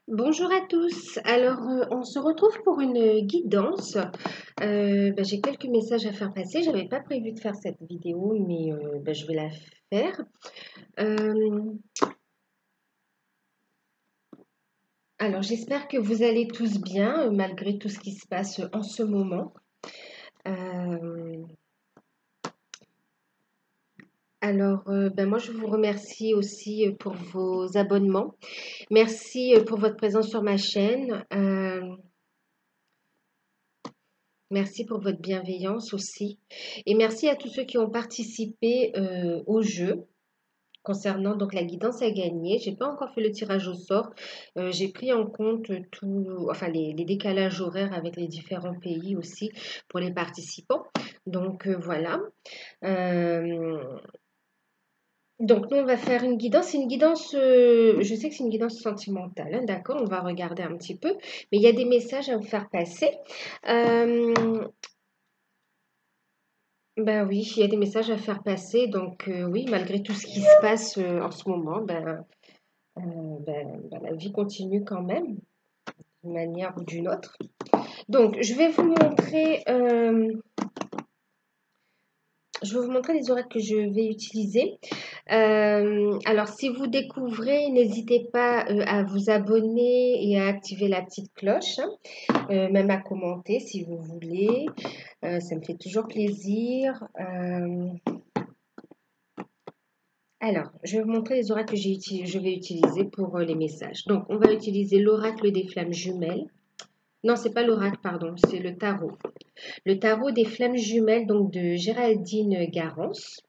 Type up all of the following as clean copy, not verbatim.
Bonjour à tous. Alors, on se retrouve pour une guidance. J'ai quelques messages à faire passer. J'avais pas prévu de faire cette vidéo, mais je vais la faire. Euh, alors, j'espère que vous allez tous bien, malgré tout ce qui se passe en ce moment. Euh, Moi, je vous remercie aussi pour vos abonnements. Merci pour votre présence sur ma chaîne. Merci pour votre bienveillance aussi. Et merci à tous ceux qui ont participé au jeu concernant donc la guidance à gagner. J'ai pas encore fait le tirage au sort. J'ai pris en compte enfin les décalages horaires avec les différents pays aussi pour les participants. Donc voilà. Euh, donc nous on va faire une guidance. C'est une guidance, je sais que c'est une guidance sentimentale, hein, d'accord? On va regarder un petit peu. Mais il y a des messages à vous faire passer. Euh, Ben oui, il y a des messages à faire passer, donc oui, malgré tout ce qui se passe en ce moment, la vie continue quand même, d'une manière ou d'une autre. Donc, je vais vous montrer les oracles que je vais utiliser. Alors, si vous découvrez, n'hésitez pas à vous abonner et à activer la petite cloche, hein, même à commenter si vous voulez. Ça me fait toujours plaisir. Alors, je vais vous montrer les oracles que je vais utiliser pour les messages. Donc, on va utiliser l'oracle des flammes jumelles. Non, c'est pas l'oracle, pardon, c'est le tarot. Le tarot des flammes jumelles, donc de Géraldine Garance.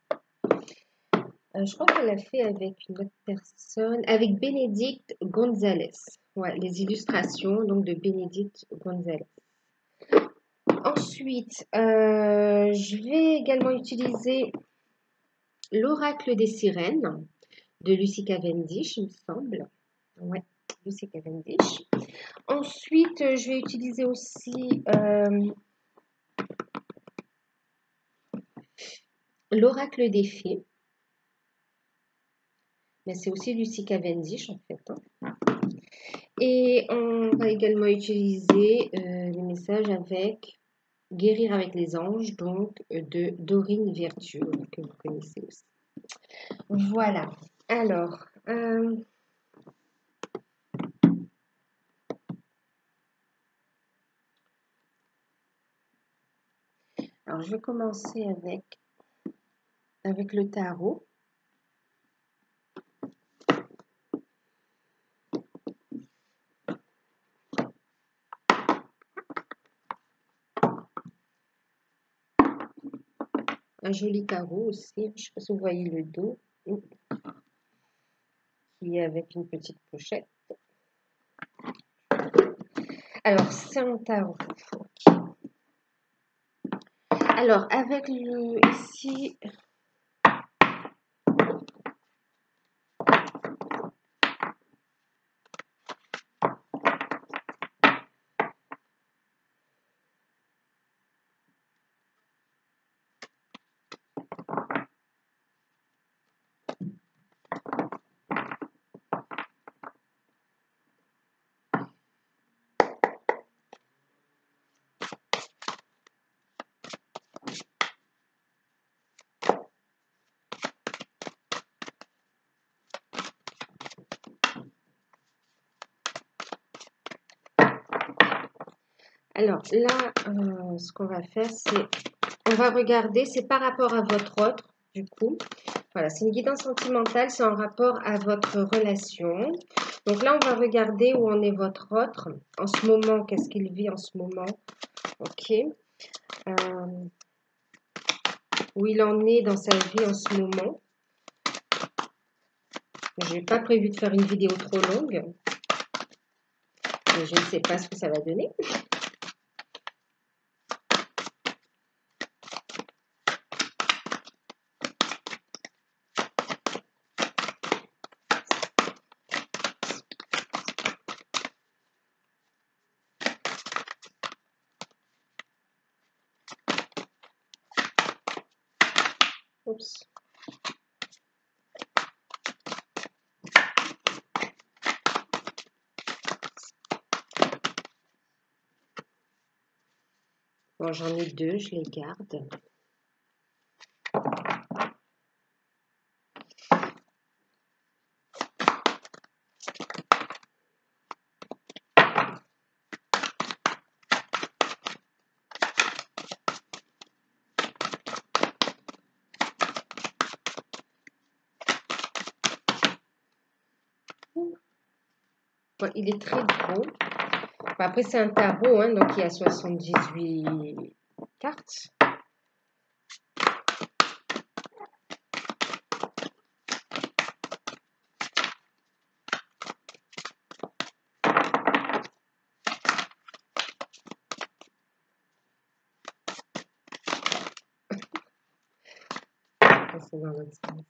Je crois qu'elle a fait avec une autre personne, avec Bénédicte Gonzalez. Ouais, les illustrations donc de Bénédicte Gonzalez. Ensuite, je vais également utiliser l'oracle des sirènes de Lucy Cavendish, il me semble. Ouais, Lucy Cavendish. Ensuite, je vais utiliser aussi l'oracle des fées. Mais c'est aussi Lucy Cavendish en fait, hein. Et on va également utiliser les messages avec Guérir avec les anges, donc de Dorine Virtue, que vous connaissez aussi. Voilà. Alors, je vais commencer avec le tarot. Un joli tarot aussi. Je ne sais pas si vous voyez le dos, qui est avec une petite pochette. Alors, c'est un tarot. Alors, avec ici, alors là, ce qu'on va faire, c'est, on va regarder, c'est par rapport à votre autre, du coup. Voilà, c'est une guidance sentimentale, c'est en rapport à votre relation. Donc là, on va regarder où en est votre autre. En ce moment, qu'est-ce qu'il vit en ce moment? Ok. Où il en est dans sa vie en ce moment. Je n'ai pas prévu de faire une vidéo trop longue. Mais je ne sais pas ce que ça va donner. Oups. Bon, j'en ai deux, je les garde. Bon, il est très gros. Bon, après, c'est un tarot, hein, donc il y a 78 cartes. C'est dans l'autre sens.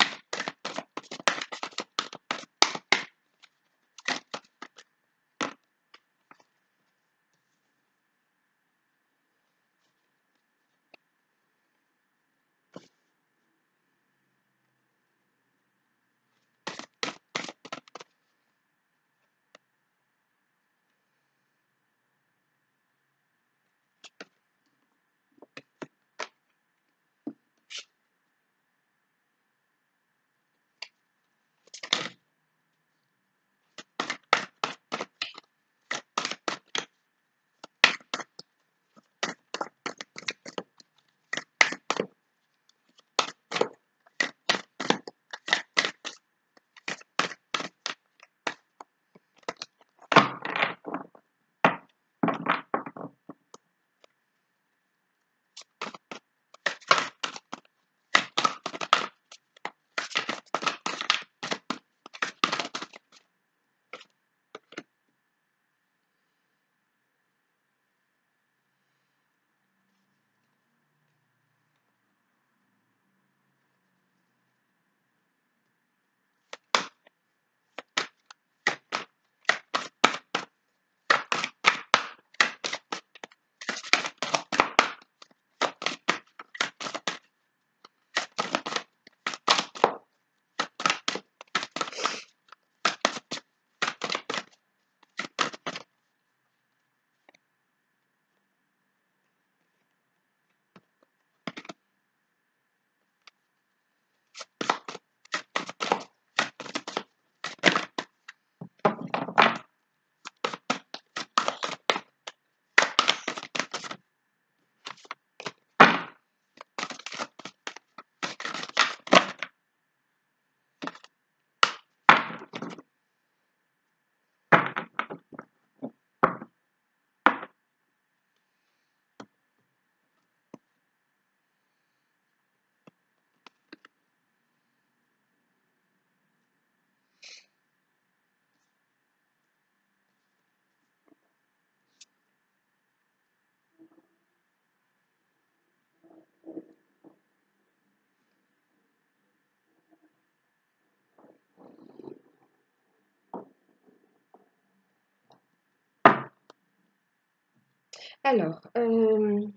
Alors, je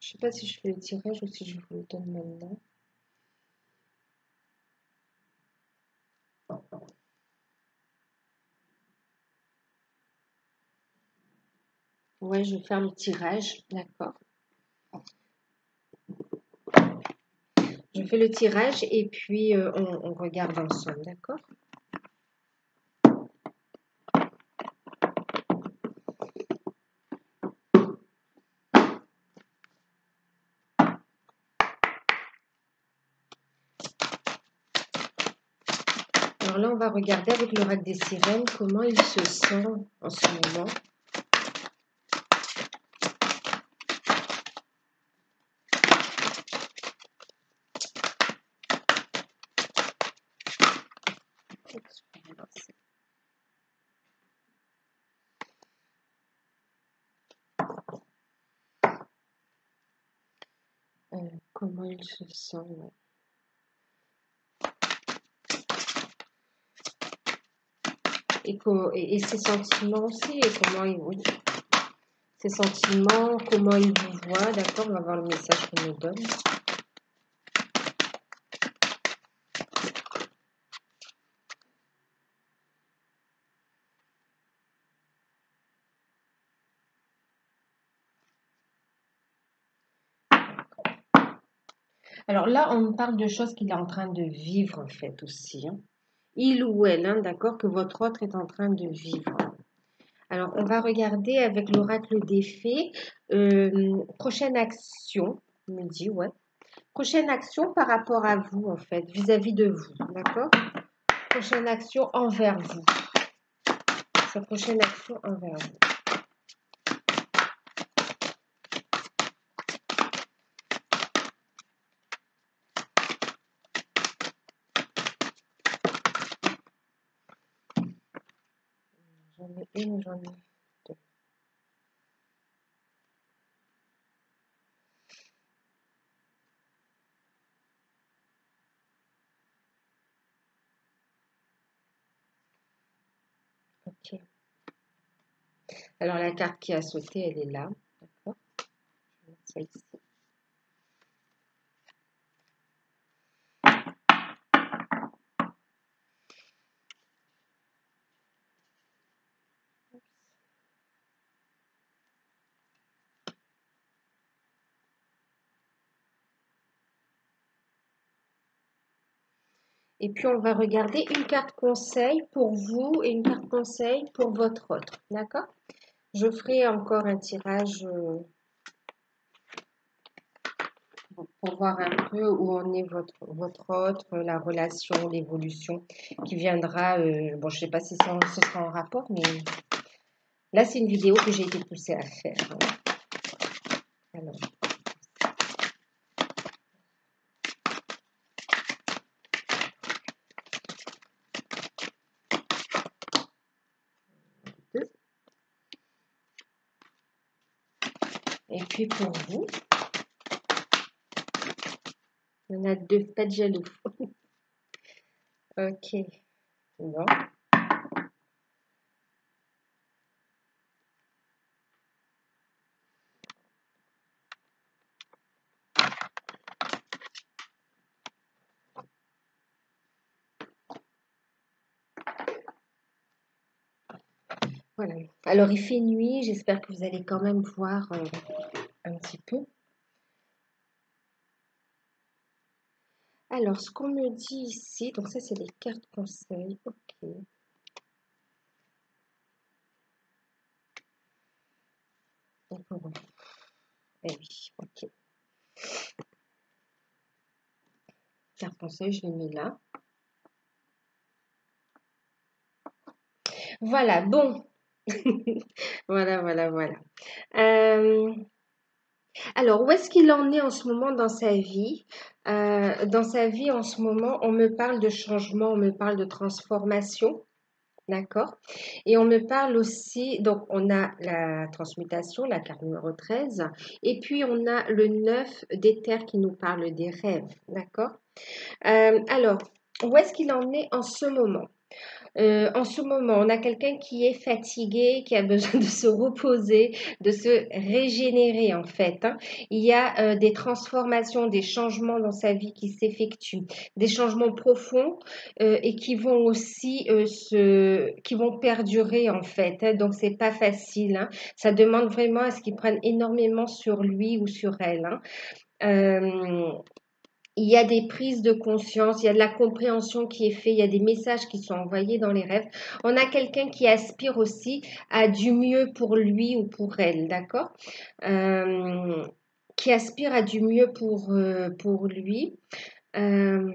sais pas si je fais le tirage ou si je vous le donne maintenant. Ouais, je vais faire le tirage, d'accord. Je fais le tirage et puis on regarde ensemble, d'accord? Alors là, on va regarder avec l'oracle des sirènes comment il se sent en ce moment. Comment il se sent, ouais. Et ses sentiments aussi, et comment il, oui, ses sentiments, comment il vous voit, d'accord? On va voir le message qu'on nous donne. Alors là, on me parle de choses qu'il est en train de vivre en fait aussi, hein. Il ou elle, hein, d'accord, que votre autre est en train de vivre. Alors, on va regarder avec l'oracle des fées. Prochaine action, on me dit, ouais. Prochaine action par rapport à vous, en fait, vis-à-vis de vous, d'accord? Prochaine action envers vous. Sa prochaine action envers vous. J'en ai une, j'en ai deux. Ok. Alors, la carte qui a sauté, elle est là, d'accord? Je vais mettre ça ici. Et puis, on va regarder une carte conseil pour vous et une carte conseil pour votre autre. D'accord? Je ferai encore un tirage pour voir un peu où en est votre autre, la relation, l'évolution qui viendra. Bon, je ne sais pas si ce sera en rapport, mais là, c'est une vidéo que j'ai été poussée à faire. Alors, deux. Et puis pour vous, on a deux, pas de jaloux. Ok, bon. Voilà. Alors, il fait nuit, j'espère que vous allez quand même voir un petit peu. Alors, ce qu'on me dit ici, donc ça, c'est des cartes conseils. Ok. D'accord. Eh oui, ok. Carte conseil, je l'ai mis là. Voilà, bon. Voilà, voilà, voilà. Alors, où est-ce qu'il en est en ce moment dans sa vie? Dans sa vie, en ce moment, on me parle de changement, on me parle de transformation. D'accord. Et on me parle aussi, donc on a la transmutation, la carte numéro 13, et puis on a le 9 d'éther qui nous parle des rêves. D'accord. Alors, où est-ce qu'il en est en ce moment? En ce moment, on a quelqu'un qui est fatigué, qui a besoin de se reposer, de se régénérer en fait, hein. Il y a des transformations, des changements dans sa vie qui s'effectuent, des changements profonds et qui vont aussi qui vont perdurer en fait, hein. Donc c'est pas facile, hein. Ça demande vraiment à ce qu'il prenne énormément sur lui ou sur elle, hein. Euh, il y a des prises de conscience, il y a de la compréhension qui est faite, il y a des messages qui sont envoyés dans les rêves. On a quelqu'un qui aspire aussi à du mieux pour lui ou pour elle, d'accord? Euh, qui aspire à du mieux pour lui. Euh,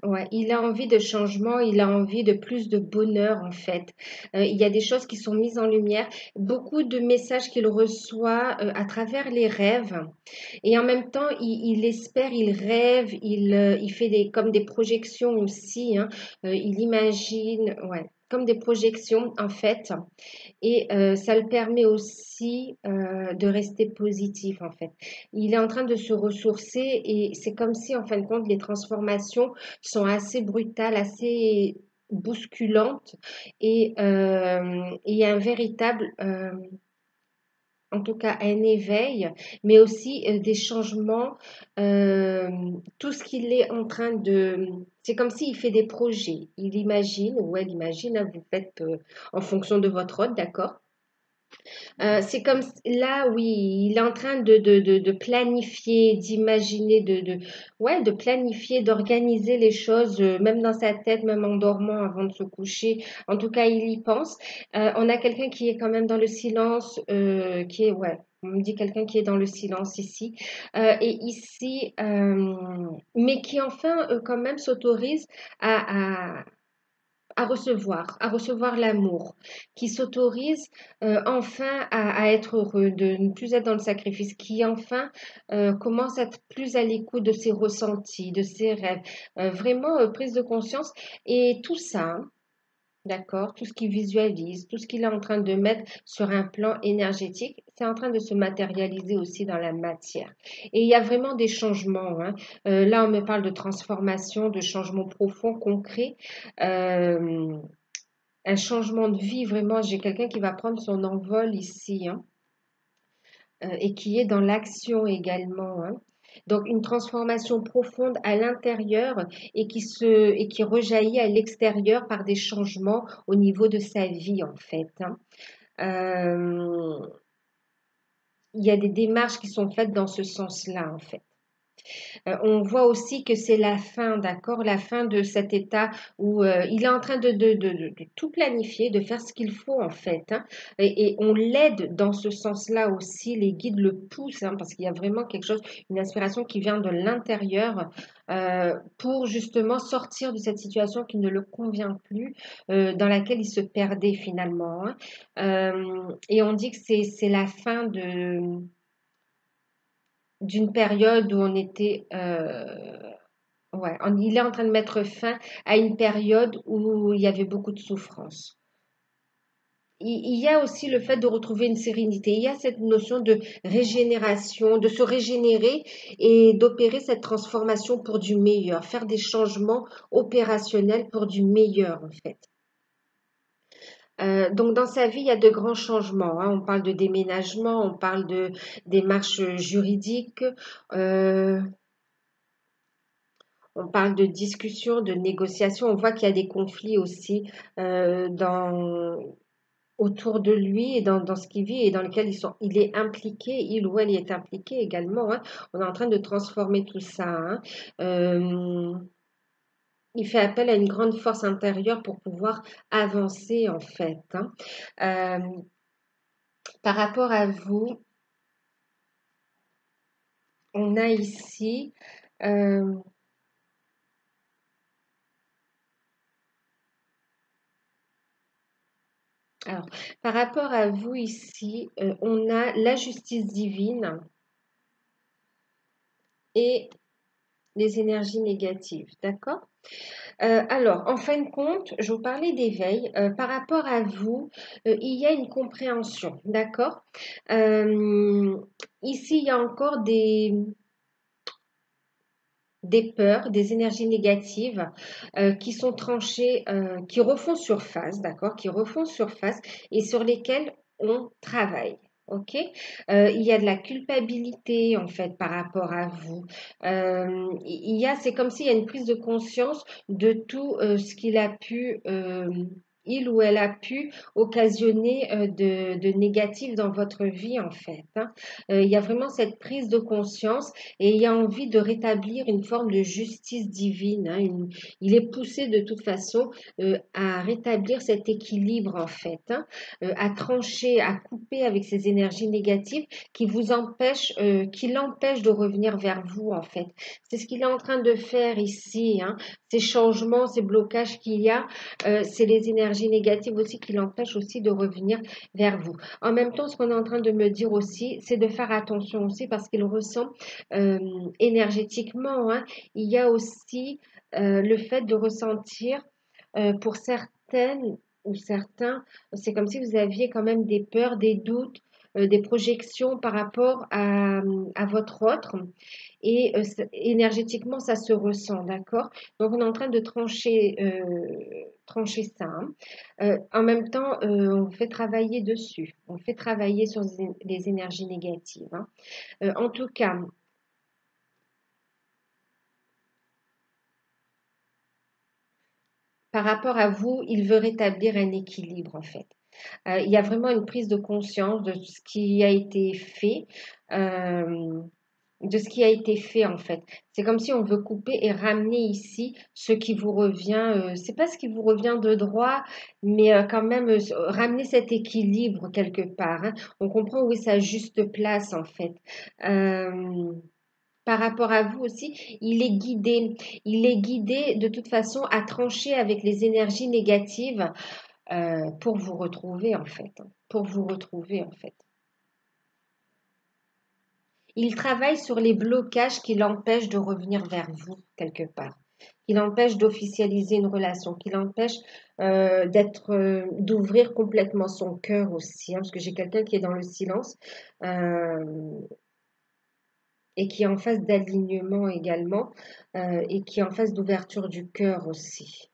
Ouais, il a envie de changement, il a envie de plus de bonheur en fait. Il y a des choses qui sont mises en lumière, beaucoup de messages qu'il reçoit à travers les rêves. Et en même temps, il espère, il rêve, il fait comme des projections aussi, hein. Il imagine, ouais, comme des projections en fait. Et ça le permet aussi de rester positif en fait. Il est en train de se ressourcer et c'est comme si en fin de compte les transformations sont assez brutales, assez bousculantes et il y a un véritable, en tout cas un éveil, mais aussi des changements. euh, tout ce qu'il est en train de... C'est comme s'il fait des projets. Il imagine, ou elle imagine, hein, vous faites en fonction de votre ordre, d'accord? C'est comme là, oui, il est en train de planifier, d'imaginer, ouais, de planifier, d'organiser les choses, même dans sa tête, même en dormant avant de se coucher. En tout cas, il y pense. On a quelqu'un qui est quand même dans le silence, qui est, ouais, on me dit quelqu'un qui est dans le silence ici. Et ici, mais qui enfin, quand même s'autorise à, à recevoir l'amour, qui s'autorise enfin à être heureux, de ne plus être dans le sacrifice, qui enfin commence à être plus à l'écoute de ses ressentis, de ses rêves, vraiment prise de conscience. Et tout ça, hein, d'accord, tout ce qu'il visualise, tout ce qu'il est en train de mettre sur un plan énergétique, c'est en train de se matérialiser aussi dans la matière. Et il y a vraiment des changements, hein. Là, on me parle de transformation, de changements profonds, concrets. Euh, un changement de vie, vraiment. J'ai quelqu'un qui va prendre son envol ici, hein, et qui est dans l'action également, hein. Donc, une transformation profonde à l'intérieur et qui rejaillit à l'extérieur par des changements au niveau de sa vie, en fait, hein. Euh, il y a des démarches qui sont faites dans ce sens-là, en fait. On voit aussi que c'est la fin, d'accord, la fin de cet état où il est en train de tout planifier, de faire ce qu'il faut en fait, hein. Et on l'aide dans ce sens-là aussi, les guides le poussent, hein, parce qu'il y a vraiment quelque chose, une inspiration qui vient de l'intérieur pour justement sortir de cette situation qui ne le convient plus, dans laquelle il se perdait finalement, hein. Et on dit que c'est la fin de d'une période où on était, ouais, il est en train de mettre fin à une période où il y avait beaucoup de souffrance. Il y a aussi le fait de retrouver une sérénité. Il y a cette notion de régénération, de se régénérer et d'opérer cette transformation pour du meilleur, faire des changements opérationnels pour du meilleur en fait. Donc dans sa vie, il y a de grands changements, hein. On parle de déménagement, on parle de démarches juridiques, euh, on parle de discussion, de négociation. On voit qu'il y a des conflits aussi dans, autour de lui et dans ce qu'il vit et dans lequel il est impliqué, il ou elle y est impliqué également, hein. On est en train de transformer tout ça, hein. Euh, il fait appel à une grande force intérieure pour pouvoir avancer en fait, hein. Euh, par rapport à vous, on a ici, euh, alors, par rapport à vous ici, on a la justice divine et les énergies négatives, d'accord? Alors, en fin de compte, je vous parlais d'éveil. Par rapport à vous, il y a une compréhension, d'accord? Euh, ici, il y a encore des peurs, des énergies négatives qui sont tranchées, qui refont surface, d'accord? Qui refont surface et sur lesquelles on travaille. Ok. Il y a de la culpabilité en fait par rapport à vous. Il y a, c'est comme s'il y a une prise de conscience de tout ce qu'il a pu, il ou elle a pu occasionner de négatif dans votre vie en fait, hein. Il y a vraiment cette prise de conscience et il a envie de rétablir une forme de justice divine, hein. Il est poussé de toute façon à rétablir cet équilibre en fait, hein, à trancher, à couper avec ces énergies négatives qui vous empêchent, qui l'empêchent de revenir vers vous en fait. C'est ce qu'il est en train de faire ici, hein. Ces changements, ces blocages qu'il y a, c'est les énergies négatives aussi qui l'empêchent aussi de revenir vers vous. En même temps, ce qu'on est en train de me dire aussi, c'est de faire attention aussi parce qu'il ressent euh, énergétiquement, hein, il y a aussi le fait de ressentir pour certaines ou certains, c'est comme si vous aviez quand même des peurs, des doutes, des projections par rapport à votre autre. Et énergétiquement, ça se ressent, d'accord? Donc, on est en train de trancher ça, hein. En même temps, on fait travailler dessus. On fait travailler sur les énergies négatives, hein. En tout cas, par rapport à vous, il veut rétablir un équilibre en fait. Il y a vraiment une prise de conscience de ce qui a été fait, euh, de ce qui a été fait en fait. C'est comme si on veut couper et ramener ici ce qui vous revient, c'est pas ce qui vous revient de droit, mais quand même ramener cet équilibre quelque part, hein. On comprend où est sa juste place en fait. Euh, Par rapport à vous aussi, il est guidé. Il est guidé de toute façon à trancher avec les énergies négatives pour vous retrouver en fait, hein. Pour vous retrouver en fait. Il travaille sur les blocages qui l'empêchent de revenir vers vous quelque part, qui l'empêchent d'officialiser une relation, qui l'empêchent d'ouvrir complètement son cœur aussi, hein, parce que j'ai quelqu'un qui est dans le silence euh, et qui est en phase d'alignement également et qui est en phase d'ouverture du cœur aussi.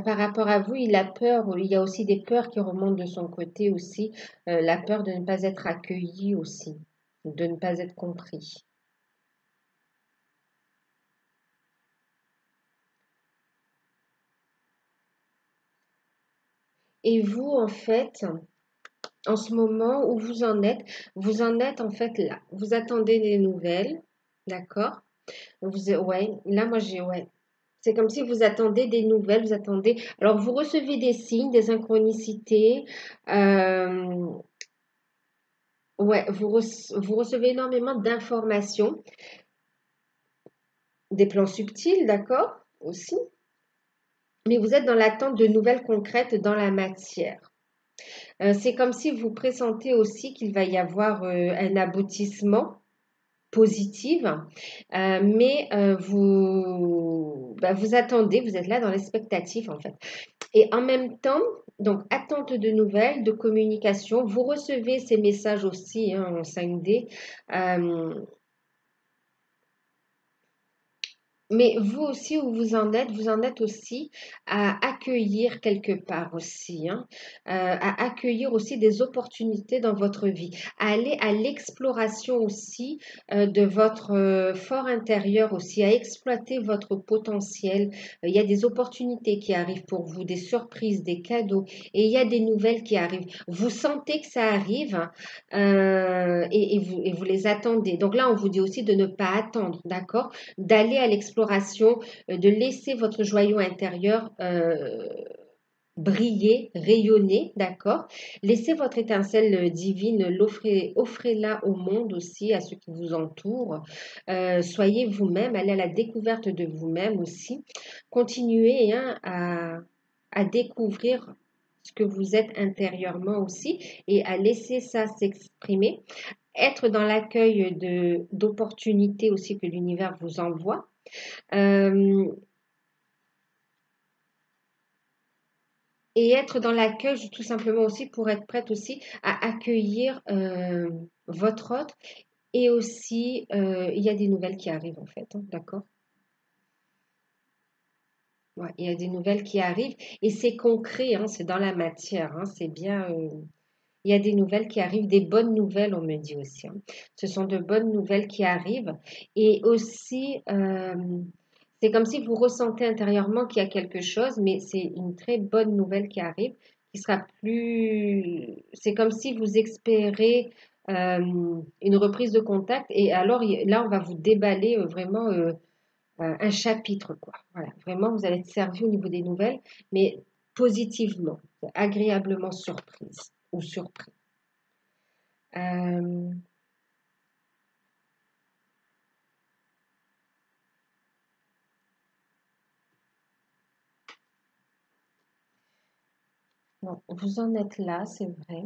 Par rapport à vous, il a peur, il y a aussi des peurs qui remontent de son côté aussi, la peur de ne pas être accueilli aussi, de ne pas être compris. Et vous, en fait, en ce moment où vous en êtes en fait là. Vous attendez des nouvelles, d'accord? Ouais, là, moi, ouais. C'est comme si vous attendez des nouvelles, vous attendez. Alors, vous recevez des signes, des synchronicités. euh, ouais, vous recevez énormément d'informations, des plans subtils, d'accord? Aussi. Mais vous êtes dans l'attente de nouvelles concrètes dans la matière. C'est comme si vous pressentez aussi qu'il va y avoir un aboutissement positif, mais vous attendez, vous êtes là dans l'expectative en fait. Et en même temps, donc attente de nouvelles, de communication, vous recevez ces messages aussi hein, en 5D. euh, Mais vous aussi, où vous en êtes aussi à accueillir quelque part aussi, hein, à accueillir aussi des opportunités dans votre vie, à aller à l'exploration aussi de votre fort intérieur aussi, à exploiter votre potentiel. Il y a des opportunités qui arrivent pour vous, des surprises, des cadeaux, et il y a des nouvelles qui arrivent. Vous sentez que ça arrive et vous les attendez. Donc là, on vous dit aussi de ne pas attendre, d'accord? D'aller à l'exploration, de laisser votre joyau intérieur briller, rayonner, d'accord? Laissez votre étincelle divine, offrez-la au monde aussi, à ceux qui vous entourent. Soyez vous-même, allez à la découverte de vous-même aussi. Continuez hein, à découvrir ce que vous êtes intérieurement aussi et à laisser ça s'exprimer. Être dans l'accueil d'opportunités aussi que l'univers vous envoie. Euh, et être dans l'accueil tout simplement aussi pour être prête aussi à accueillir votre autre. Et aussi, il y a des nouvelles qui arrivent en fait, hein, d'accord? Ouais, il y a des nouvelles qui arrivent et c'est concret, hein, c'est dans la matière, hein, c'est bien. Il y a des nouvelles qui arrivent, des bonnes nouvelles, on me dit aussi, hein. Ce sont de bonnes nouvelles qui arrivent. Et aussi, c'est comme si vous ressentez intérieurement qu'il y a quelque chose, mais c'est une très bonne nouvelle qui arrive, qui sera plus... C'est comme si vous espérez une reprise de contact. Et alors, là, on va vous déballer vraiment un chapitre, quoi. Voilà, vraiment, vous allez être servi au niveau des nouvelles, mais positivement, agréablement surprise ou surpris. Euh, bon, vous en êtes là, c'est vrai.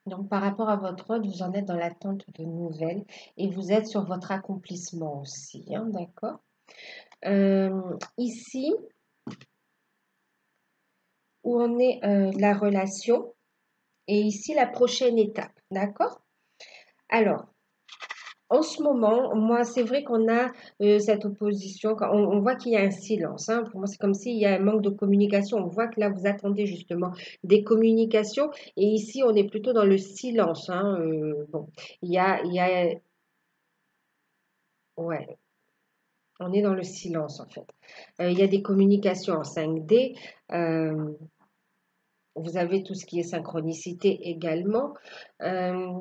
Donc, par rapport à votre rôle, vous en êtes dans l'attente de nouvelles et vous êtes sur votre accomplissement aussi, hein, d'accord? Ici, où on est la relation et ici la prochaine étape, d'accord? Alors, En ce moment, moi, c'est vrai qu'on a cette opposition, on voit qu'il y a un silence, hein. Pour moi, c'est comme s'il y a un manque de communication. On voit que là, vous attendez justement des communications et ici, on est plutôt dans le silence, hein. Bon, ouais, on est dans le silence en fait. Il y a des communications en 5D. euh, vous avez tout ce qui est synchronicité également. Euh,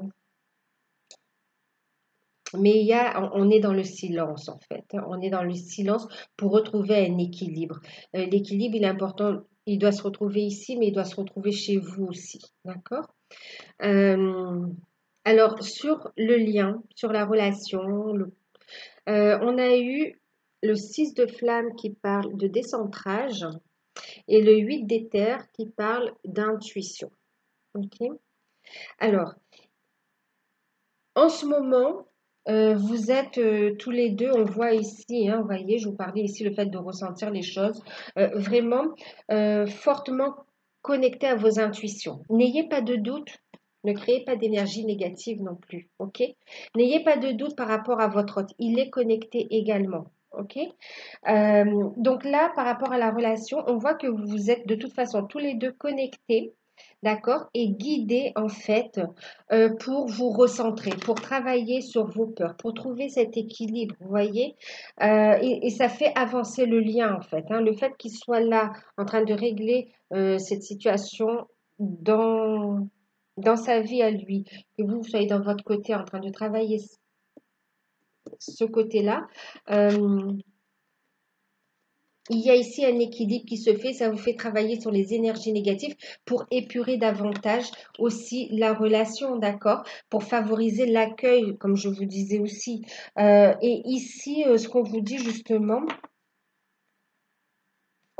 Mais on est dans le silence en fait, hein. On est dans le silence pour retrouver un équilibre. L'équilibre, il est important, il doit se retrouver ici, mais il doit se retrouver chez vous aussi. D'accord? Euh, alors, sur le lien, sur la relation, on a eu le 6 de flamme qui parle de décentrage et le 8 d'éther qui parle d'intuition. Ok? Alors, en ce moment, vous êtes tous les deux, on voit ici, hein, vous voyez, je vous parlais ici le fait de ressentir les choses, vraiment fortement connecté à vos intuitions. N'ayez pas de doute, ne créez pas d'énergie négative non plus, ok? N'ayez pas de doute par rapport à votre hôte, il est connecté également. Ok. Donc là, par rapport à la relation, on voit que vous êtes de toute façon tous les deux connectés, d'accord, et guidés en fait pour vous recentrer, pour travailler sur vos peurs, pour trouver cet équilibre, vous voyez. Et ça fait avancer le lien en fait, hein. Le fait qu'il soit là en train de régler cette situation dans, dans sa vie à lui, que vous soyez dans votre côté en train de travailler ce côté-là. euh, il y a ici un équilibre qui se fait, ça vous fait travailler sur les énergies négatives pour épurer davantage aussi la relation, d'accord? Pour favoriser l'accueil, comme je vous disais aussi. Et ici, ce qu'on vous dit justement,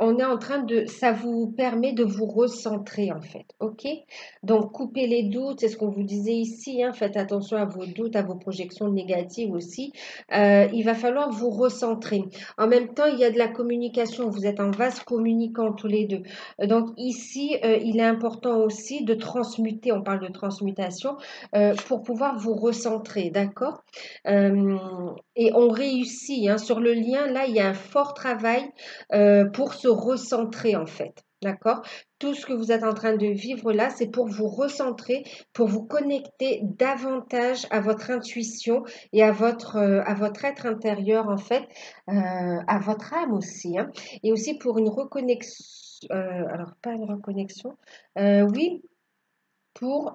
on est en train de, ça vous permet de vous recentrer en fait, ok? Donc couper les doutes, c'est ce qu'on vous disait ici, hein, faites attention à vos doutes, à vos projections négatives aussi. Il va falloir vous recentrer. En même temps, il y a de la communication, vous êtes en vase communicant tous les deux. Donc ici, il est important aussi de transmuter, on parle de transmutation, pour pouvoir vous recentrer, d'accord? Euh, et on réussit, hein, sur le lien, là, il y a un fort travail pour se recentrer en fait. D'accord? Tout ce que vous êtes en train de vivre là, c'est pour vous recentrer, pour vous connecter davantage à votre intuition et à votre être intérieur en fait, à votre âme aussi, hein. Et aussi pour une reconnexion, alors pas une reconnexion, oui, pour,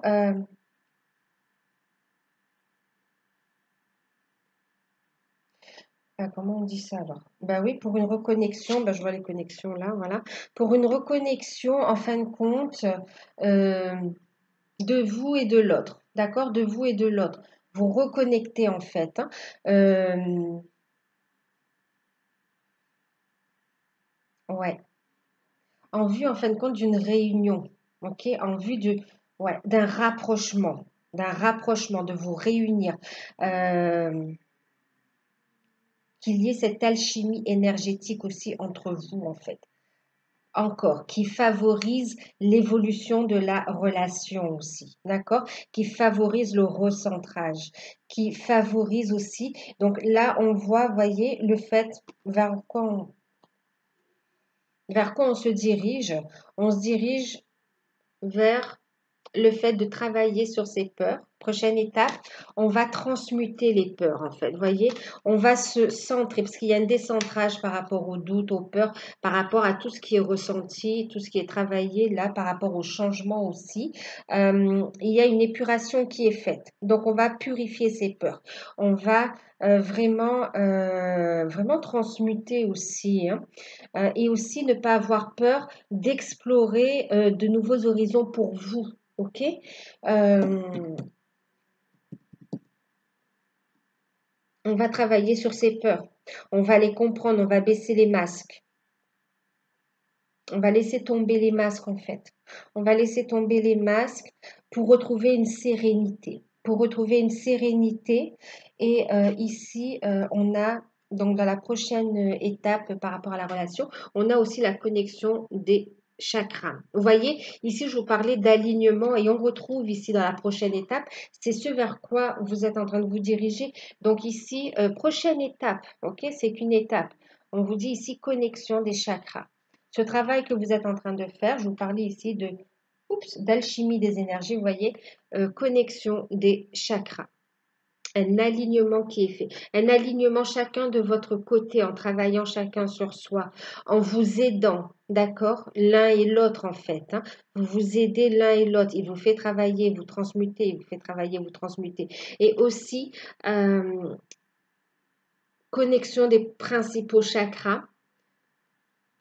comment on dit ça alors? Ben oui, pour une reconnexion, ben je vois les connexions là, voilà. Pour une reconnexion, en fin de compte, euh, de vous et de l'autre, d'accord? De vous et de l'autre. Vous reconnectez en fait, hein. Euh, ouais, en vue en fin de compte d'une réunion, ok? En vue ouais, d'un rapprochement, de vous réunir, euh, qu'il y ait cette alchimie énergétique aussi entre vous en fait. Encore, qui favorise l'évolution de la relation aussi, d'accord? Qui favorise le recentrage, qui favorise aussi. Donc là, on voit, voyez, le fait vers quoi on se dirige. On se dirige vers le fait de travailler sur ses peurs. Prochaine étape, on va transmuter les peurs en fait. Vous voyez, on va se centrer parce qu'il y a un décentrage par rapport aux doutes, aux peurs, par rapport à tout ce qui est ressenti, tout ce qui est travaillé là, par rapport au changement aussi. Il y a une épuration qui est faite. Donc, on va purifier ces peurs. On va vraiment transmuter aussi, hein. Et aussi ne pas avoir peur d'explorer de nouveaux horizons pour vous. Ok. Euh, on va travailler sur ces peurs. On va les comprendre. On va baisser les masques. On va laisser tomber les masques en fait. On va laisser tomber les masques pour retrouver une sérénité. Pour retrouver une sérénité. Et ici, on a, donc dans la prochaine étape par rapport à la relation, on a aussi la connexion des chakras. Vous voyez, ici, je vous parlais d'alignement et on retrouve ici dans la prochaine étape, c'est ce vers quoi vous êtes en train de vous diriger. Donc ici, prochaine étape, ok, c'est qu'une étape. On vous dit ici connexion des chakras. Ce travail que vous êtes en train de faire, je vous parlais ici de, oups, d'alchimie des énergies, vous voyez, connexion des chakras. Un alignement qui est fait, un alignement chacun de votre côté en travaillant chacun sur soi, en vous aidant, d'accord, l'un et l'autre en fait. Hein. Vous vous aidez l'un et l'autre, il vous fait travailler, vous transmutez, il vous fait travailler, vous transmutez. Et aussi, connexion des principaux chakras,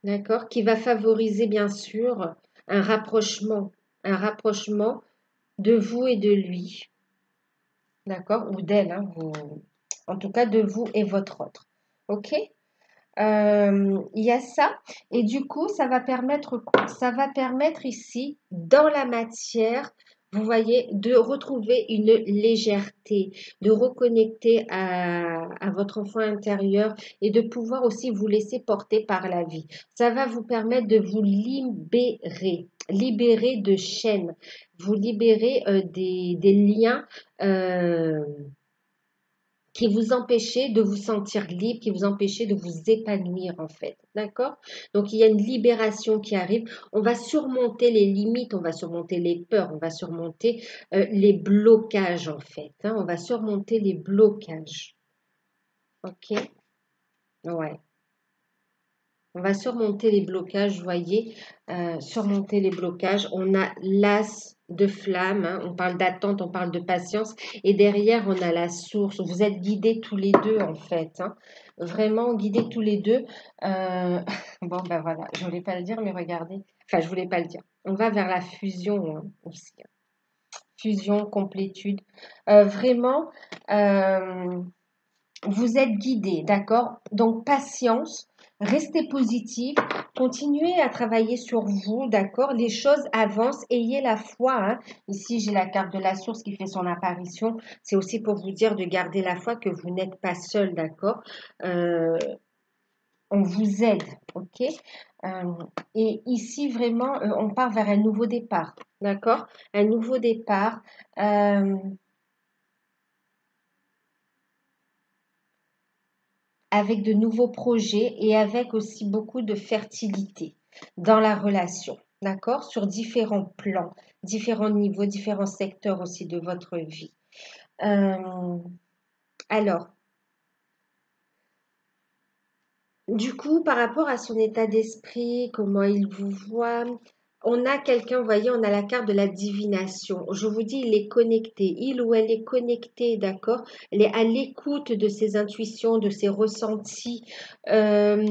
d'accord, qui va favoriser bien sûr un rapprochement de vous et de lui, d'accord, ou d'elle, hein, en tout cas de vous et votre autre. Ok? Il y a ça. Et du coup, ça va permettre quoi? Ça va permettre ici, dans la matière, vous voyez, de retrouver une légèreté, de reconnecter à votre enfant intérieur et de pouvoir aussi vous laisser porter par la vie. Ça va vous permettre de vous libérer de chaînes, vous libérer des liens. Qui vous empêchez de vous sentir libre, qui vous empêchez de vous épanouir en fait. D'accord? Donc il y a une libération qui arrive. On va surmonter les limites, on va surmonter les peurs, on va surmonter les blocages en fait. Hein. On va surmonter les blocages. Ok? Ouais. On va surmonter les blocages, vous voyez, surmonter les blocages. On a l'as de flamme, hein, on parle d'attente, on parle de patience. Et derrière, on a la source. Vous êtes guidés tous les deux, en fait. Hein, vraiment guidés tous les deux. Bon, ben voilà, je voulais pas le dire, mais regardez. Enfin, je voulais pas le dire. On va vers la fusion hein, aussi. Hein. Fusion, complétude. Vraiment, vous êtes guidés, d'accord? Donc, patience. Restez positif, continuez à travailler sur vous, d'accord? Les choses avancent, ayez la foi. Hein. Ici, j'ai la carte de la source qui fait son apparition. C'est aussi pour vous dire de garder la foi que vous n'êtes pas seul, d'accord? On vous aide, ok? Et ici, vraiment, on part vers un nouveau départ, d'accord? Un nouveau départ. Avec de nouveaux projets et avec aussi beaucoup de fertilité dans la relation, d'accord? Sur différents plans, différents niveaux, différents secteurs aussi de votre vie. Euh, alors, du coup, par rapport à son état d'esprit, comment il vous voit, on a quelqu'un, vous voyez, on a la carte de la divination. Je vous dis, il est connecté, il ou elle est connecté, d'accord? Elle est à l'écoute de ses intuitions, de ses ressentis. Euh,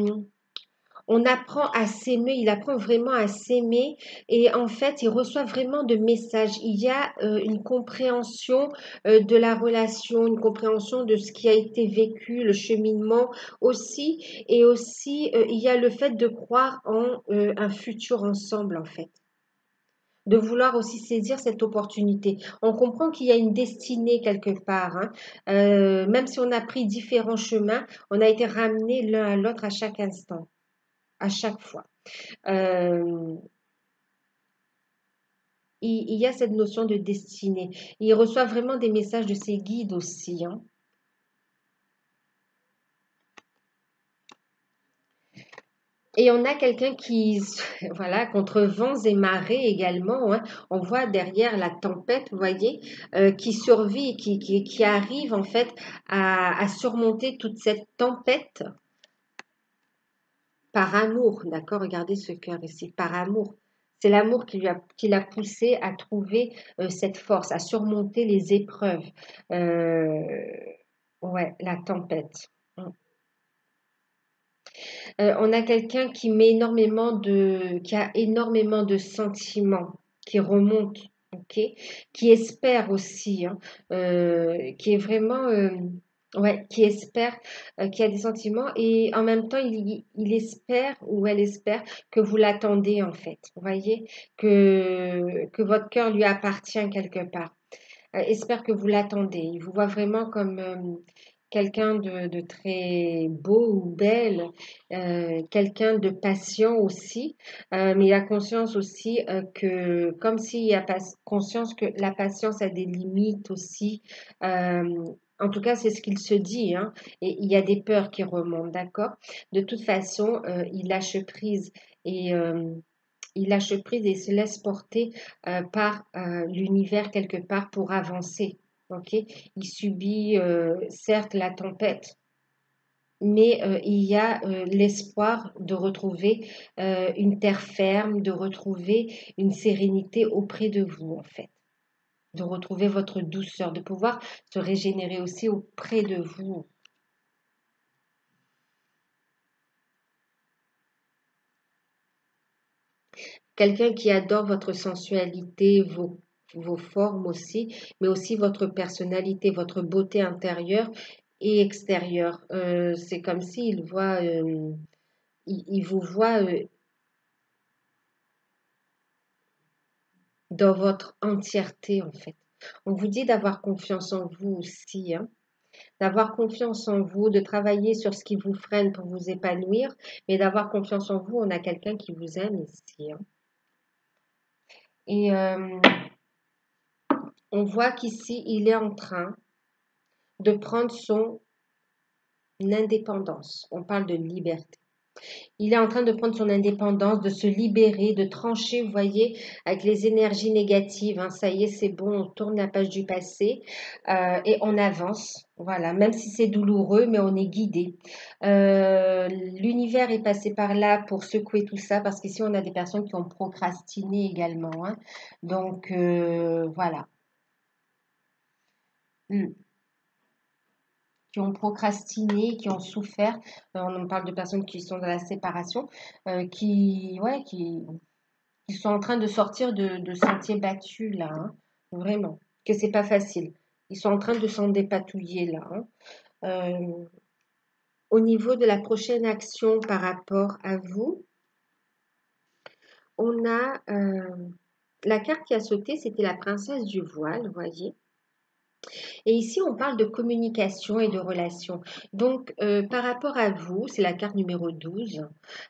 on apprend à s'aimer, il apprend vraiment à s'aimer et en fait, il reçoit vraiment de messages. Il y a une compréhension de la relation, une compréhension de ce qui a été vécu, le cheminement aussi. Et aussi, il y a le fait de croire en un futur ensemble, en fait. De vouloir aussi saisir cette opportunité. On comprend qu'il y a une destinée quelque part. Hein. Même si on a pris différents chemins, on a été ramenés l'un à l'autre à chaque instant à chaque fois. Euh, il y a cette notion de destinée. Il reçoit vraiment des messages de ses guides aussi. Hein. Et on a quelqu'un qui, voilà, contre vents et marées également, hein, on voit derrière la tempête, vous voyez, qui survit, qui arrive en fait à surmonter toute cette tempête par amour, d'accord? Regardez ce cœur ici, par amour. C'est l'amour qui l'a poussé à trouver cette force, à surmonter les épreuves. Euh, ouais, la tempête. On a quelqu'un qui a énormément de sentiments, qui remonte, ok? Qui espère aussi, hein, qui est vraiment, ouais, qui espère, qui a des sentiments et en même temps, il espère ou elle espère que vous l'attendez en fait. Vous voyez que votre cœur lui appartient quelque part. Espère que vous l'attendez. Il vous voit vraiment comme quelqu'un de très beau ou belle, quelqu'un de patient aussi, mais il a conscience aussi que, comme s'il a conscience que la patience a des limites aussi, en tout cas c'est ce qu'il se dit, hein, et il y a des peurs qui remontent, d'accord? De toute façon, il lâche prise et il lâche prise et se laisse porter par l'univers quelque part pour avancer. Ok, il subit certes la tempête, mais il y a l'espoir de retrouver une terre ferme, de retrouver une sérénité auprès de vous, en fait, de retrouver votre douceur, de pouvoir se régénérer aussi auprès de vous. Quelqu'un qui adore votre sensualité, vos formes aussi, mais aussi votre personnalité, votre beauté intérieure et extérieure. C'est comme s'il voit, il vous voit dans votre entièreté, en fait. On vous dit d'avoir confiance en vous aussi, hein, d'avoir confiance en vous, de travailler sur ce qui vous freine pour vous épanouir, mais d'avoir confiance en vous. On a quelqu'un qui vous aime ici, hein. Et on voit qu'ici, il est en train de prendre son indépendance. On parle de liberté. Il est en train de prendre son indépendance, de se libérer, de trancher, vous voyez, avec les énergies négatives, hein. Ça y est, c'est bon, on tourne la page du passé et on avance. Voilà, même si c'est douloureux, mais on est guidé. L'univers est passé par là pour secouer tout ça, parce qu'ici, on a des personnes qui ont procrastiné également, hein. Donc, voilà. Mm. Qui ont procrastiné, qui ont souffert. On parle de personnes qui sont dans la séparation, ouais, qui sont en train de sortir de sentiers battus là, hein. Vraiment, que c'est pas facile. Ils sont en train de s'en dépatouiller là, hein. Euh, Au niveau de la prochaine action par rapport à vous, on a la carte qui a sauté, c'était la princesse du voile, vous voyez. Et ici, on parle de communication et de relation. Donc, par rapport à vous, c'est la carte numéro 12.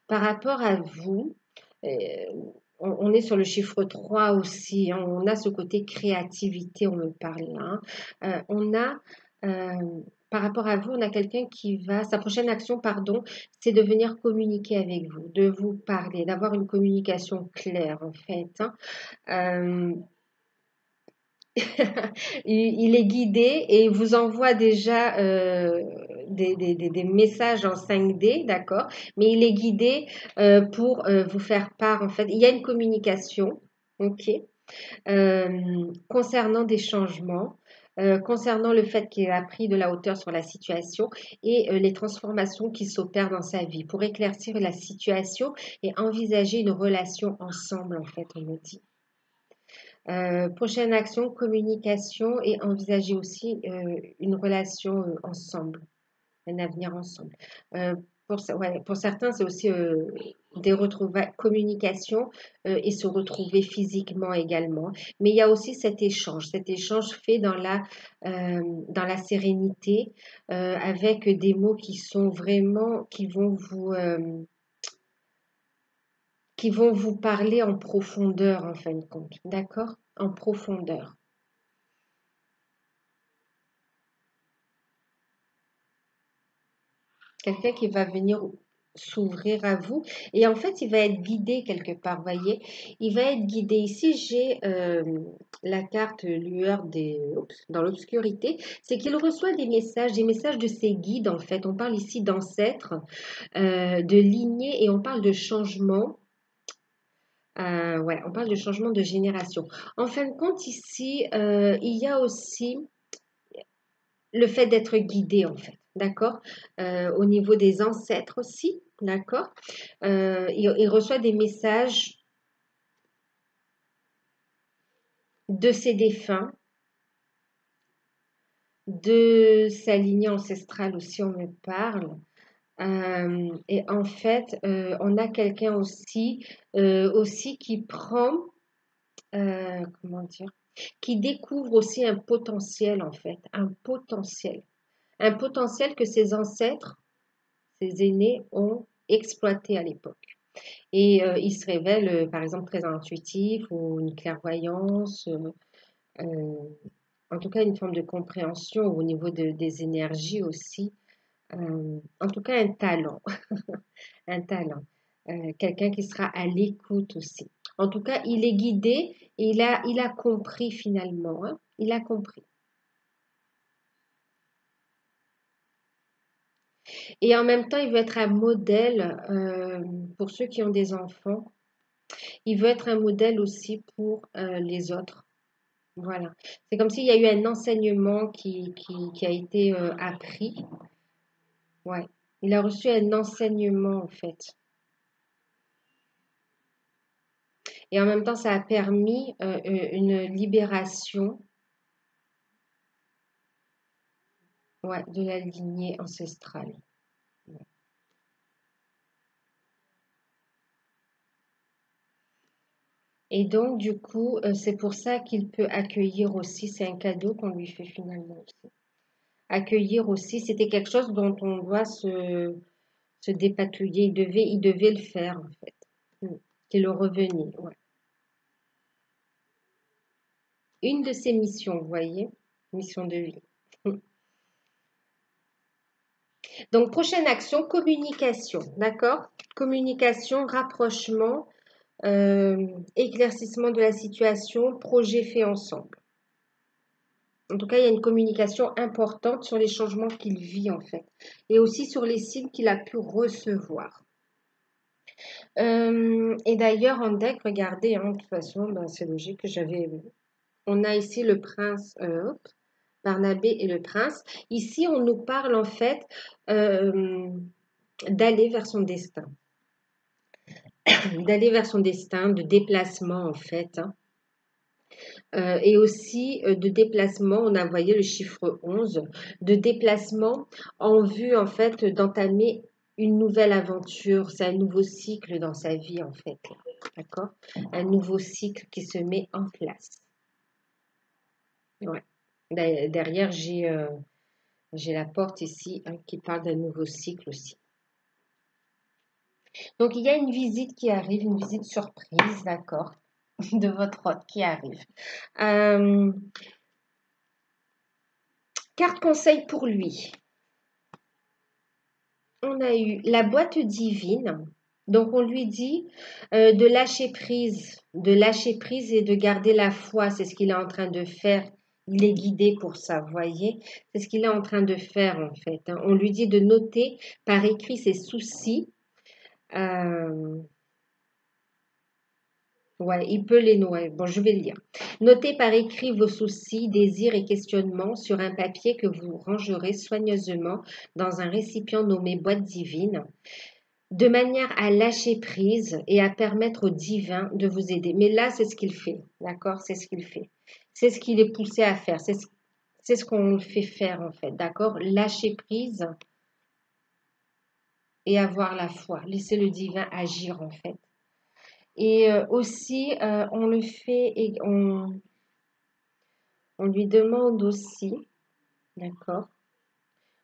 Par rapport à vous, euh, on est sur le chiffre 3 aussi, hein. On a ce côté créativité, on me parle là, hein. Euh, par rapport à vous, on a quelqu'un qui va, sa prochaine action, pardon, c'est de venir communiquer avec vous, de vous parler, d'avoir une communication claire en fait, hein. Euh, il est guidé et il vous envoie déjà des messages en 5D, d'accord? Mais il est guidé pour vous faire part, en fait. Il y a une communication, ok? Concernant des changements, concernant le fait qu'il a pris de la hauteur sur la situation et les transformations qui s'opèrent dans sa vie pour éclaircir la situation et envisager une relation ensemble, en fait, on me dit. Prochaine action, communication et envisager aussi une relation ensemble, un avenir ensemble. Ouais, pour certains, c'est aussi des retrouvailles, communication et se retrouver physiquement également. Mais il y a aussi cet échange fait dans la sérénité, avec des mots qui sont vraiment, qui vont vous parler en profondeur en fin de compte, d'accord? En profondeur. Quelqu'un qui va venir s'ouvrir à vous et en fait il va être guidé quelque part, voyez, il va être guidé. Ici j'ai la carte lueur dans l'obscurité, c'est qu'il reçoit des messages de ses guides. En fait, on parle ici d'ancêtres, de lignées et on parle de changement. Ouais, on parle de changement de génération. En fin de compte, ici, il y a aussi le fait d'être guidé, en fait, d'accord? Au niveau des ancêtres aussi, d'accord? Il reçoit des messages de ses défunts, de sa lignée ancestrale aussi, on me parle. Et en fait, on a quelqu'un aussi qui prend, comment dire, qui découvre aussi un potentiel, en fait, un potentiel. un potentiel que ses ancêtres, ses aînés ont exploité à l'époque. Et il se révèle, par exemple, très intuitif ou une clairvoyance, en tout cas une forme de compréhension au niveau des énergies aussi. En tout cas, un talent, un talent. Quelqu'un qui sera à l'écoute aussi. En tout cas, il est guidé et il a compris finalement, hein. Il a compris. Et en même temps, il veut être un modèle pour ceux qui ont des enfants. Il veut être un modèle aussi pour les autres. Voilà. C'est comme s'il y a eu un enseignement qui a été appris. Ouais. Il a reçu un enseignement en fait. Et en même temps, ça a permis une libération, ouais, de la lignée ancestrale. Et donc, du coup, c'est pour ça qu'il peut accueillir aussi, c'est un cadeau qu'on lui fait finalement aussi. Accueillir aussi, c'était quelque chose dont on doit se dépatouiller. Il devait le faire en fait. Mm. C'est le revenir, ouais. Une de ses missions, vous voyez, mission de vie. Mm. Donc, prochaine action, communication, d'accord? Communication, rapprochement, éclaircissement de la situation, projet fait ensemble. En tout cas, il y a une communication importante sur les changements qu'il vit en fait, et aussi sur les signes qu'il a pu recevoir. Et d'ailleurs, en deck, regardez, hein, de toute façon, ben, c'est logique que j'avais. On a ici le prince, hop, Barnabé et le prince. Ici, on nous parle en fait euh, d'aller vers son destin, d'aller vers son destin, de déplacement en fait, hein. Et aussi de déplacement, on a voyé le chiffre 11, de déplacement en vue en fait d'entamer une nouvelle aventure, c'est un nouveau cycle dans sa vie en fait, d'accord? Un nouveau cycle qui se met en place. Ouais. Derrière, j'ai la porte ici hein, qui parle d'un nouveau cycle aussi. Donc, il y a une visite qui arrive, une visite surprise, d'accord, de votre hôte qui arrive. Euh, Carte conseil pour lui. On a eu la boîte divine. Donc, on lui dit de lâcher prise et de garder la foi. C'est ce qu'il est en train de faire. Il est guidé pour ça, vous voyez. C'est ce qu'il est en train de faire, en fait, hein. On lui dit de noter par écrit ses soucis. Euh, ouais, il peut les noter. Bon, je vais le lire. Notez par écrit vos soucis, désirs et questionnements sur un papier que vous rangerez soigneusement dans un récipient nommé boîte divine, de manière à lâcher prise et à permettre au divin de vous aider. Mais là, c'est ce qu'il fait, d'accord? C'est ce qu'il fait. C'est ce qu'il est poussé à faire. C'est ce qu'on le fait faire, en fait, d'accord? Lâcher prise et avoir la foi. Laisser le divin agir, en fait. Et aussi, on le fait et on lui demande aussi, d'accord,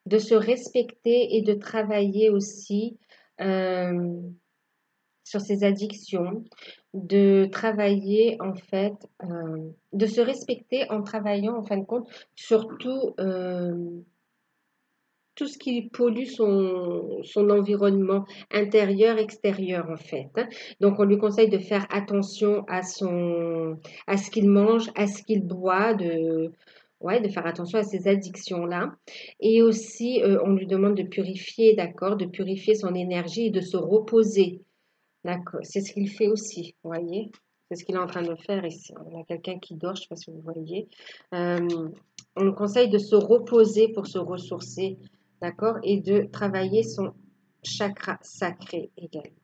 de se respecter et de travailler aussi euh, sur ses addictions, de travailler en fait, de se respecter en travaillant en fin de compte sur tout ce qui pollue son environnement intérieur, extérieur en fait, hein. Donc on lui conseille de faire attention à ce qu'il mange, à ce qu'il boit, ouais, de faire attention à ces addictions-là. Et aussi, on lui demande de purifier, d'accord, de purifier son énergie et de se reposer. D'accord, c'est ce qu'il fait aussi, vous voyez? C'est ce qu'il est en train de faire ici. On a quelqu'un qui dort, je ne sais pas si vous voyez. Euh, on le conseille de se reposer pour se ressourcer, d'accord? Et de travailler son chakra sacré également.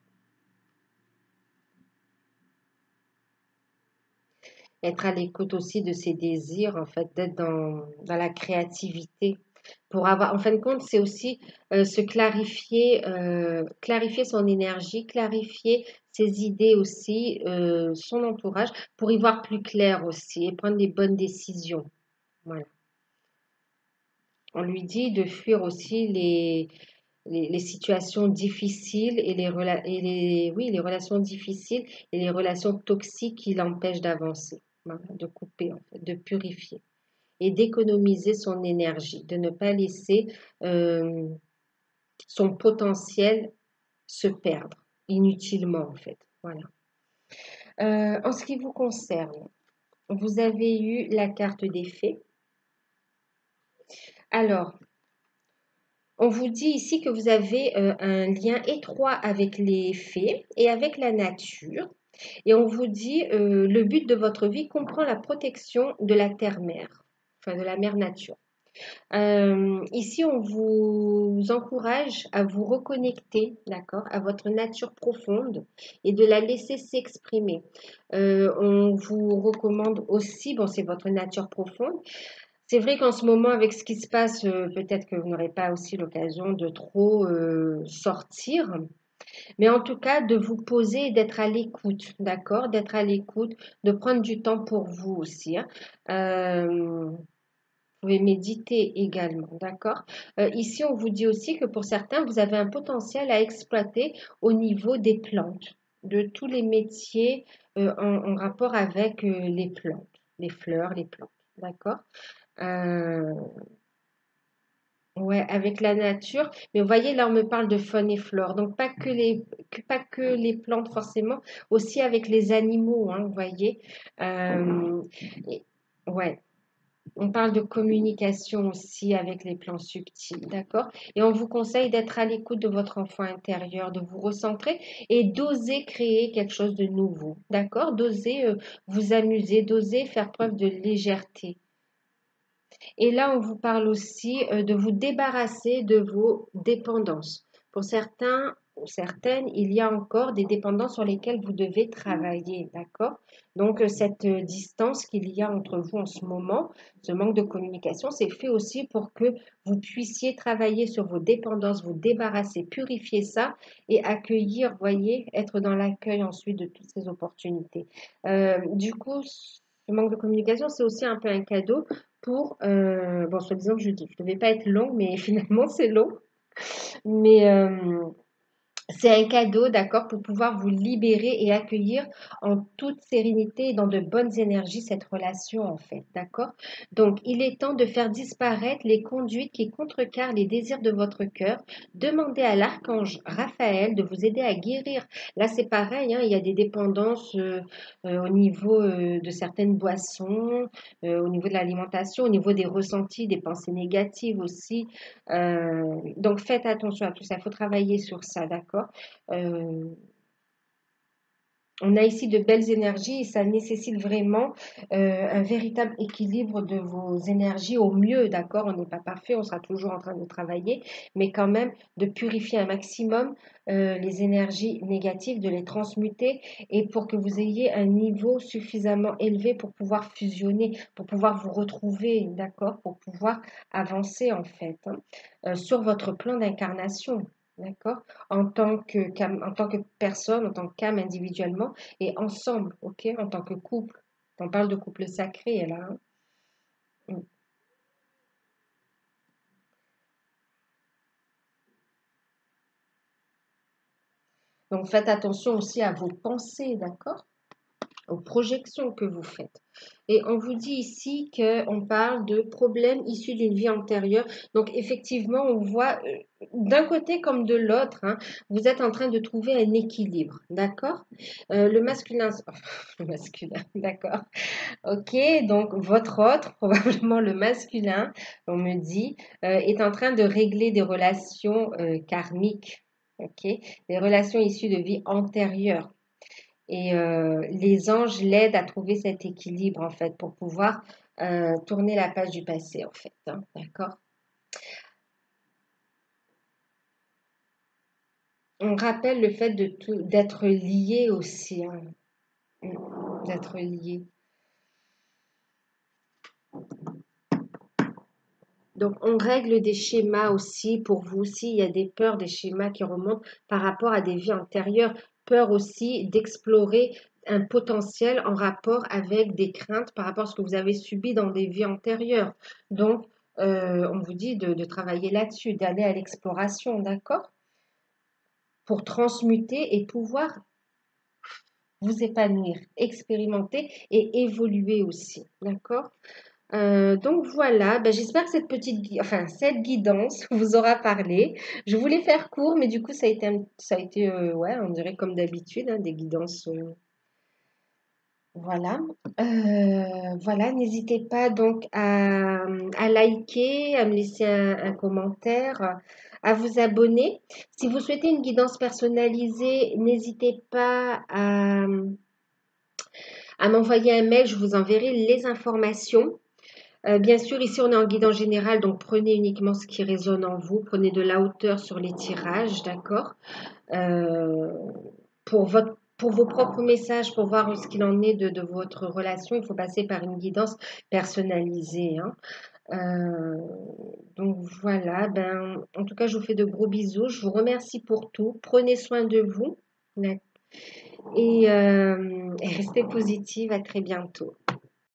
Être à l'écoute aussi de ses désirs, en fait, d'être dans la créativité. Pour avoir, en fin de compte, c'est aussi se clarifier, clarifier son énergie, clarifier ses idées aussi, son entourage, pour y voir plus clair aussi et prendre les bonnes décisions. Voilà. On lui dit de fuir aussi les situations difficiles et oui, les relations difficiles et les relations toxiques qui l'empêchent d'avancer. Voilà, de couper, en fait, de purifier et d'économiser son énergie, de ne pas laisser euh, son potentiel se perdre inutilement, en fait. Voilà. En ce qui vous concerne, vous avez eu la carte des fées. Alors, on vous dit ici que vous avez un lien étroit avec les fées et avec la nature. Et on vous dit le but de votre vie comprend la protection de la terre-mère, enfin de la mère nature. Ici, on vous encourage à vous reconnecter, d'accord, à votre nature profonde et de la laisser s'exprimer. On vous recommande aussi, bon, c'est votre nature profonde. C'est vrai qu'en ce moment, avec ce qui se passe, peut-être que vous n'aurez pas aussi l'occasion de trop sortir, mais en tout cas, de vous poser et d'être à l'écoute, d'accord? D'être à l'écoute, de prendre du temps pour vous aussi, hein. Vous pouvez méditer également, d'accord? Ici, on vous dit aussi que pour certains, vous avez un potentiel à exploiter au niveau des plantes, de tous les métiers en rapport avec les plantes, les fleurs, les plantes, d'accord? Euh, ouais, avec la nature. Mais vous voyez, là, on me parle de faune et flore. Donc, pas que les plantes forcément, aussi avec les animaux, hein, vous voyez. Euh, et- ouais. On parle de communication aussi avec les plans subtils, d'accord? Et on vous conseille d'être à l'écoute de votre enfant intérieur, de vous recentrer et d'oser créer quelque chose de nouveau, d'accord? D'oser vous amuser, d'oser faire preuve de légèreté. Et là, on vous parle aussi de vous débarrasser de vos dépendances. Pour certains ou certaines, il y a encore des dépendances sur lesquelles vous devez travailler, d'accord? Donc, cette distance qu'il y a entre vous en ce moment, ce manque de communication, c'est fait aussi pour que vous puissiez travailler sur vos dépendances, vous débarrasser, purifier ça et accueillir, voyez, être dans l'accueil ensuite de toutes ces opportunités. Du coup, ce manque de communication, c'est aussi un peu un cadeau pour, bon, soi-disant, je dis, je ne devais pas être longue, mais finalement, c'est long. Mais c'est un cadeau, d'accord, pour pouvoir vous libérer et accueillir en toute sérénité et dans de bonnes énergies cette relation, en fait, d'accord? Donc, il est temps de faire disparaître les conduites qui contrecarrent les désirs de votre cœur. Demandez à l'archange Raphaël de vous aider à guérir. Là, c'est pareil, hein, il y a des dépendances au niveau de certaines boissons, au niveau de l'alimentation, au niveau des ressentis, des pensées négatives aussi. Donc, faites attention à tout ça. Il faut travailler sur ça, d'accord? Euh, on a ici de belles énergies et ça nécessite vraiment un véritable équilibre de vos énergies au mieux, d'accord? On n'est pas parfait, on sera toujours en train de travailler, mais quand même de purifier un maximum les énergies négatives, de les transmuter et pour que vous ayez un niveau suffisamment élevé pour pouvoir fusionner, pour pouvoir vous retrouver, d'accord? Pour pouvoir avancer en fait, hein, sur votre plan d'incarnation. D'accord? En tant que personne, en tant qu'âme individuellement et ensemble, ok? En tant que couple. On parle de couple sacré là, hein. Mm. Donc faites attention aussi à vos pensées, d'accord? Aux projections que vous faites. Et on vous dit ici qu'on parle de problèmes issus d'une vie antérieure. Donc effectivement, on voit d'un côté comme de l'autre, hein, vous êtes en train de trouver un équilibre, d'accord? Le masculin, le masculin, d'accord. Ok, donc votre autre, probablement le masculin, on me dit, est en train de régler des relations karmiques, ok, des relations issues de vie antérieure. Et les anges l'aident à trouver cet équilibre, en fait, pour pouvoir tourner la page du passé, en fait, hein, d'accord? On rappelle le fait d'être lié aussi, hein, d'être lié. Donc, on règle des schémas aussi pour vous. S'il y a des peurs, des schémas qui remontent par rapport à des vies antérieures, peur aussi d'explorer un potentiel en rapport avec des craintes par rapport à ce que vous avez subi dans des vies antérieures. Donc, on vous dit de travailler là-dessus, d'aller à l'exploration, d'accord? Pour transmuter et pouvoir vous épanouir, expérimenter et évoluer aussi, d'accord? Donc voilà, ben, j'espère que cette guidance vous aura parlé. Je voulais faire court, mais du coup, ça a été ouais, on dirait comme d'habitude, hein, des guidances. Voilà. Voilà, n'hésitez pas donc à liker, à me laisser un commentaire, à vous abonner. Si vous souhaitez une guidance personnalisée, n'hésitez pas à m'envoyer un mail, je vous enverrai les informations. Bien sûr, ici on est en guidance générale, donc prenez uniquement ce qui résonne en vous, prenez de la hauteur sur les tirages, d'accord? Euh, pour vos propres messages, pour voir ce qu'il en est de votre relation, il faut passer par une guidance personnalisée, hein. Euh, donc voilà, ben, en tout cas, je vous fais de gros bisous. Je vous remercie pour tout. Prenez soin de vous et restez positive. À très bientôt.